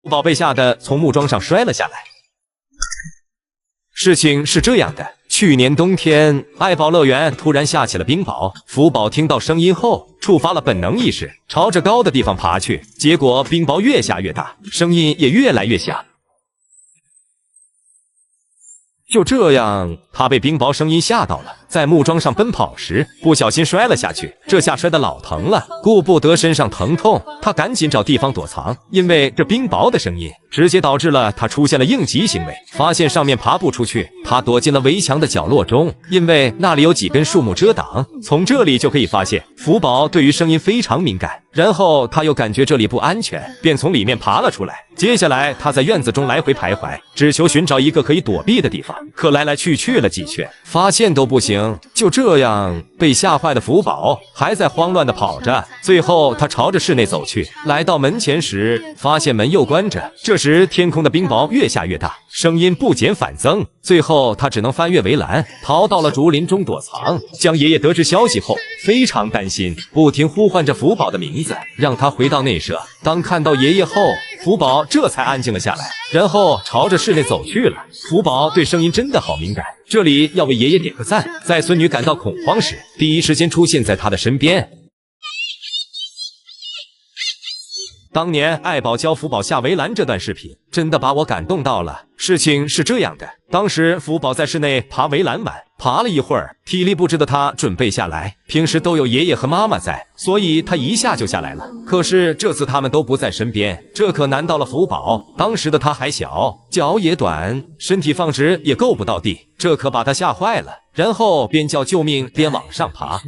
福宝被吓得从木桩上摔了下来。事情是这样的，去年冬天，爱宝乐园突然下起了冰雹。福宝听到声音后，触发了本能意识，朝着高的地方爬去。结果冰雹越下越大，声音也越来越响。就这样，他被冰雹声音吓到了，在木桩上奔跑时不小心摔了下去，这下摔得老疼了，顾不得身上疼痛，他赶紧找地方躲藏，因为这冰雹的声音直接导致了他出现了应急行为，发现上面爬不出去，他躲进了围墙的角落中，因为那里有几根树木遮挡。从这里就可以发现，福宝对于声音非常敏感。然后他又感觉这里不安全，便从里面爬了出来。接下来他在院子中来回徘徊，只求寻找一个可以躲避的地方。可来来去去了几圈，发现都不行。就这样，被吓坏的福宝还在慌乱地跑着。最后他朝着室内走去，来到门前时，发现门又关着。这时天空的冰雹越下越大，声音不减反增。最后他只能翻越围栏，逃到了竹林中躲藏。江爷爷得知消息后非常担心，不停呼唤着福宝的名字，让他回到内舍。当看到爷爷后，福宝这才安静了下来，然后朝着室内走去了。福宝对声音真的好敏感，这里要为爷爷点个赞。在孙女感到恐慌时，第一时间出现在她的身边。当年爱宝教福宝下围栏这段视频，真的把我感动到了。事情是这样的，当时福宝在室内爬围栏玩，爬了一会儿，体力不支的他准备下来。平时都有爷爷和妈妈在，所以他一下就下来了。可是这次他们都不在身边，这可难到了福宝。当时的他还小，脚也短，身体放直也够不到地，这可把他吓坏了。然后边叫救命边往上爬。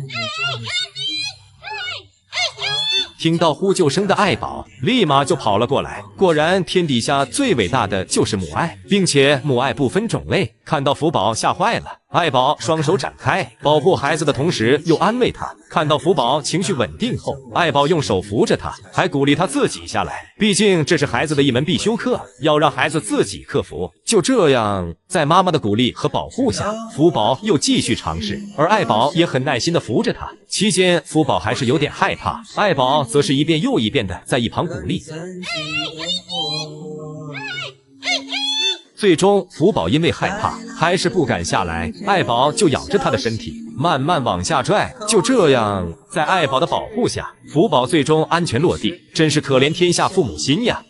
听到呼救声的爱宝立马就跑了过来，果然天底下最伟大的就是母爱，并且母爱不分种类。看到福宝吓坏了，爱宝双手展开，保护孩子的同时又安慰他。看到福宝情绪稳定后，爱宝用手扶着他，还鼓励他自己下来，毕竟这是孩子的一门必修课，要让孩子自己克服。就这样，在妈妈的鼓励和保护下，福宝又继续尝试，而爱宝也很耐心地扶着他。期间福宝还是有点害怕，爱宝则是一遍又一遍的在一旁鼓励。最终福宝因为害怕还是不敢下来，爱宝就咬着他的身体慢慢往下拽。就这样，在爱宝的保护下，福宝最终安全落地，真是可怜天下父母心呀。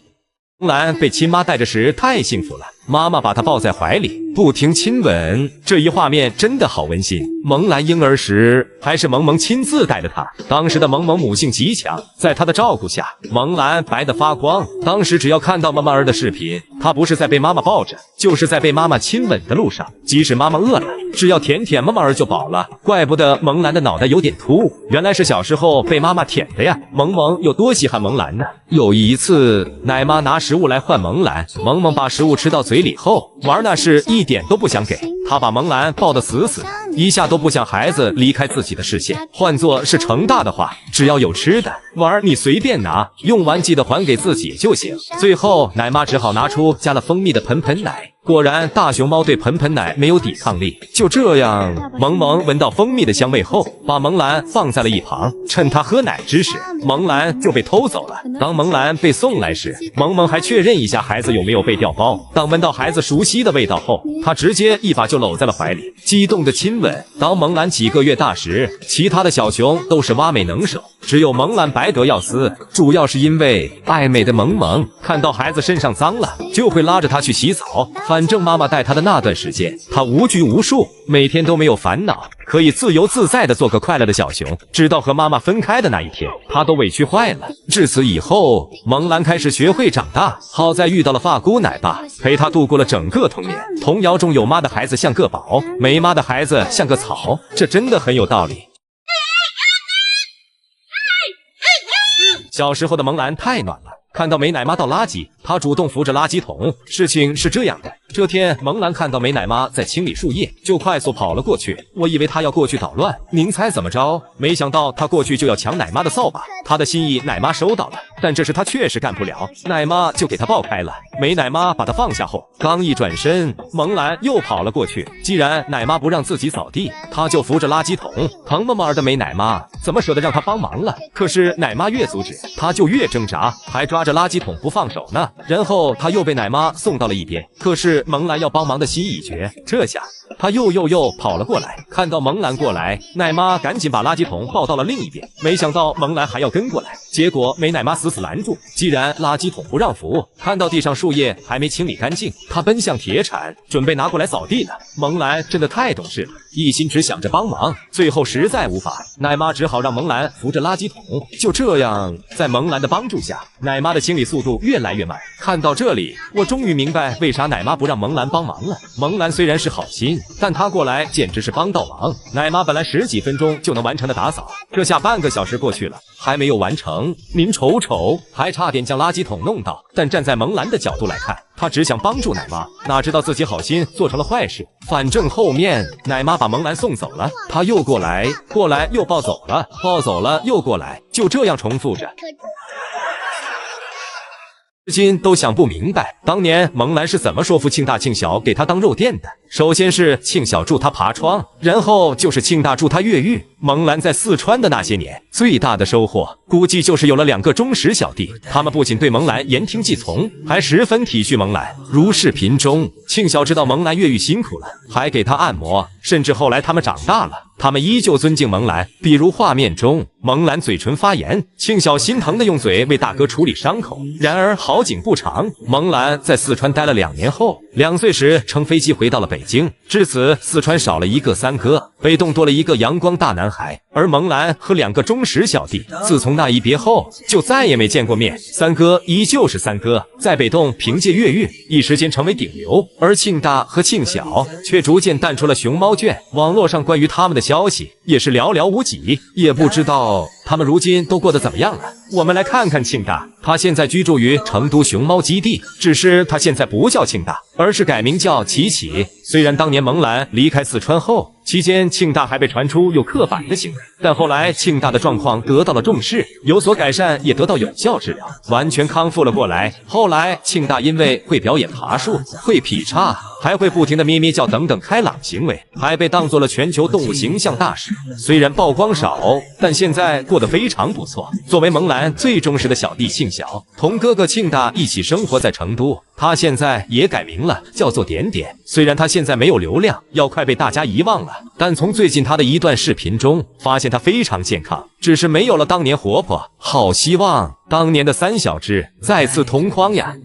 萌兰被亲妈带着时太幸福了，妈妈把她抱在怀里不停亲吻，这一画面真的好温馨。萌兰婴儿时还是萌萌亲自带的她，当时的萌萌母性极强，在她的照顾下，萌兰白得发光。当时只要看到妈妈儿的视频，她不是在被妈妈抱着，就是在被妈妈亲吻的路上。即使妈妈饿了，只要舔舔妈妈儿就饱了。怪不得萌兰的脑袋有点突兀，原来是小时候被妈妈舔的呀。萌萌有多稀罕萌兰呢？有一次，奶妈拿食物来换萌兰，萌萌把食物吃到嘴里后，玩那是一点都不想给，她把萌兰抱得死死的，一下都不想孩子离开自己的视线。换作是成大的话，只要有吃的玩你随便拿，用完记得还给自己就行。最后奶妈只好拿出加了蜂蜜的盆盆奶，果然大熊猫对盆盆奶没有抵抗力。就这样，萌萌闻到蜂蜜的香味后，把萌兰放在了一旁，趁她喝奶之时，萌兰就被偷走了。当萌兰被送来时，萌萌还确认一下孩子有没有被调包。当闻到孩子熟悉的味道后，她直接一把就搂在了怀里，激动的亲吻。当萌兰几个月大时，其他的小熊都是挖美能手，只有萌兰白得要死，主要是因为爱美的萌萌看到孩子身上脏了，就会拉着他去洗澡。反正妈妈带他的那段时间，他无拘无束，每天都没有烦恼，可以自由自在的做个快乐的小熊。直到和妈妈分开的那一天，他都委屈坏了。至此以后，萌兰开始学会长大。好在遇到了发姑奶爸，陪他度过了整个童年。童谣中有妈的孩子像个宝，没妈的孩子像个草，这真的很有道理。小时候的萌兰太暖了，看到美奶妈倒垃圾，她主动扶着垃圾桶。事情是这样的，这天萌兰看到美奶妈在清理树叶，就快速跑了过去。我以为她要过去捣乱，您猜怎么着？没想到她过去就要抢奶妈的扫把。她的心意奶妈收到了，但这时她确实干不了，奶妈就给她爆开了。美奶妈把她放下后，刚一转身，萌兰又跑了过去。既然奶妈不让自己扫地，她就扶着垃圾桶。疼么么儿的美奶妈怎么舍得让她帮忙了？可是奶妈越阻止，她就越挣扎，还抓着垃圾桶不放手呢。然后他又被奶妈送到了一边。可是蒙兰要帮忙的心已决，这下他又跑了过来。看到蒙兰过来，奶妈赶紧把垃圾桶抱到了另一边。没想到蒙兰还要跟过来，结果被奶妈死死拦住。既然垃圾桶不让扶，看到地上树叶还没清理干净，他奔向铁铲，准备拿过来扫地呢。蒙兰真的太懂事了，一心只想着帮忙，最后实在无法，奶妈只好让蒙兰扶着垃圾桶。就这样，在蒙兰的帮助下，奶妈的清理速度越来越慢。看到这里，我终于明白为啥奶妈不让蒙兰帮忙了。蒙兰虽然是好心，但他过来简直是帮倒忙。奶妈本来10几分钟就能完成的打扫，这下半个小时过去了，还没有完成。您瞅瞅，还差点将垃圾桶弄倒。但站在蒙兰的角度来看，他只想帮助奶妈，哪知道自己好心做成了坏事。反正后面奶妈把蒙兰送走了，他又过来又抱走了，抱走了又过来，就这样重复着。至今都想不明白，当年蒙兰是怎么说服庆大庆小给他当肉垫的。首先是庆小助他爬窗，然后就是庆大助他越狱。蒙兰在四川的那些年，最大的收获估计就是有了2个忠实小弟，他们不仅对蒙兰言听计从，还十分体恤蒙兰。如视频中，庆小知道蒙兰越狱辛苦了，还给他按摩，甚至后来他们长大了，他们依旧尊敬蒙兰。比如画面中，蒙兰嘴唇发炎，庆小心疼的用嘴为大哥处理伤口。然而好景不长，蒙兰在四川待了2年后，2岁时乘飞机回到了北京。至此，四川少了一个三哥，北栋多了一个阳光大男孩。而蒙兰和2个忠实小弟，自从那一别后，就再也没见过面。三哥依旧是三哥，在北栋凭借越狱，一时间成为顶流。而庆大和庆小却逐渐淡出了熊猫圈，网络上关于他们的消息也是寥寥无几，也不知道他们如今都过得怎么样了。我们来看看庆大，他现在居住于成都熊猫基地，只是他现在不叫庆大，而是改名叫琪琪。虽然当年蒙兰离开四川后，期间庆大还被传出有刻板的行为，但后来庆大的状况得到了重视，有所改善，也得到有效治疗，完全康复了过来。后来庆大因为会表演爬树、会劈叉，还会不停的咩咩叫等等开朗行为，还被当作了全球动物形象大使。虽然曝光少，但现在过得非常不错。作为蒙兰最忠实的小弟庆小，同哥哥庆大一起生活在成都，他现在也改名了，叫做点点。虽然他现在没有流量，要快被大家遗忘了，但从最近他的一段视频中发现他非常健康，只是没有了当年活泼。好希望当年的3小只再次同框呀！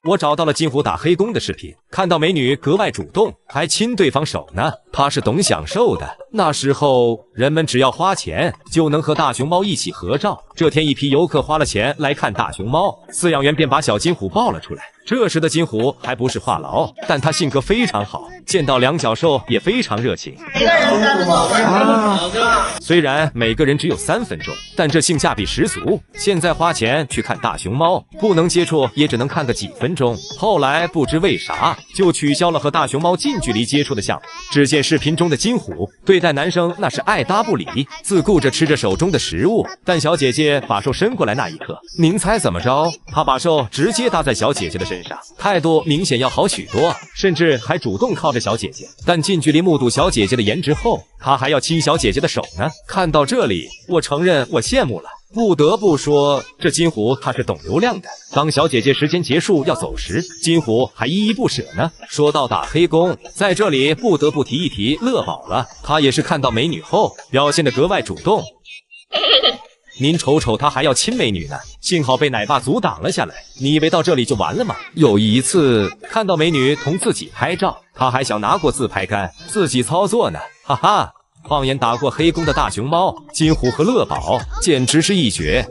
我找到了金虎打黑工的视频，看到美女格外主动，还亲对方手呢。她是懂享受的。那时候人们只要花钱就能和大熊猫一起合照。这天一批游客花了钱来看大熊猫，饲养员便把小金虎抱了出来。这时的金虎还不是话痨，但他性格非常好，见到两脚兽也非常热情。虽然每个人只有3分钟，但这性价比十足。现在花钱去看大熊猫，不能接触也只能看个几分钟。后来不知为啥就取消了和大熊猫近距离接触的项目。只见视频中的金虎对待男生那是爱搭不理，自顾着吃着手中的食物。但小姐姐把手伸过来那一刻，您猜怎么着？他把手直接搭在小姐姐的身上，态度明显要好许多，甚至还主动靠着小姐姐。但近距离目睹小姐姐的颜值后，他还要亲小姐姐的手呢。看到这里，我承认我羡慕了。不得不说，这金虎他是懂流量的。当小姐姐时间结束要走时，金虎还依依不舍呢。说到打黑工，在这里不得不提一提乐宝了，他也是看到美女后表现得格外主动。您瞅瞅，他还要亲美女呢，幸好被奶爸阻挡了下来。你以为到这里就完了吗？有一次看到美女同自己拍照，他还想拿过自拍杆自己操作呢，哈哈。放眼打过黑工的大熊猫、金虎和乐宝，简直是一绝。